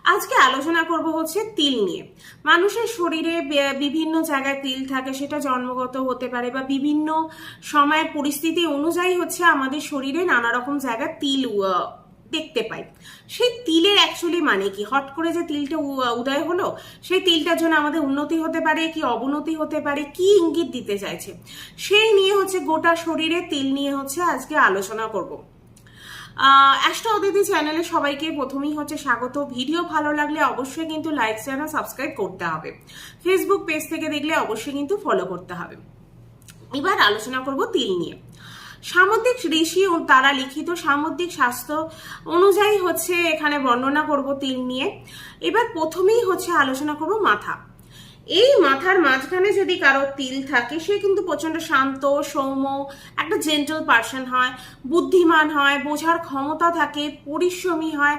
আজকে আলোচনা করব হচ্ছে তিল নিয়ে। মানুষের শরীরে বিভিন্ন জায়গায় তিল থাকে, সেটা জন্মগত হতে পারে বা বিভিন্ন সময়ের পরিস্থিতি অনুযায়ী হচ্ছে আমাদের শরীরে নানা রকম জায়গায় তিল দেখতে পাই। সেই তিলের অ্যাকচুয়ালি মানে কি? হট করে যে তিলটা উদয় হলো, সেই তিলটার জন্য আমাদের উন্নতি হতে পারে কি অবনতি হতে পারে, কি ইঙ্গিত দিতে চাইছে, সেই নিয়ে হচ্ছে গোটা শরীরে তিল নিয়ে হচ্ছে আজকে আলোচনা করব। অ্যাস্ট্রো অদিতি চ্যানেলে সবাইকে প্রথমেই হচ্ছে স্বাগত। ভিডিও ভালো লাগলে অবশ্যই কিন্তু লাইক চ্যানেল সাবস্ক্রাইব করতে হবে। ফেসবুক পেজ থেকে দেখলে অবশ্যই কিন্তু ফলো করতে হবে। এবার আলোচনা করব তিল নিয়ে। সামুদ্রিক ঋষি ও তারা লিখিত সামুদ্রিক শাস্ত্র অনুযায়ী হচ্ছে এখানে বর্ণনা করব তিল নিয়ে। এবার প্রথমেই হচ্ছে আলোচনা করব মাথা। এই মাথার মাঝখানে যদি কারো তিল থাকে, সে কিন্তু প্রচন্ড শান্ত, সৌম্য, একটা জেন্টল পার্সন হয়, বুদ্ধিমান হয়, বোঝার ক্ষমতা থাকে, পরিশ্রমী হয়,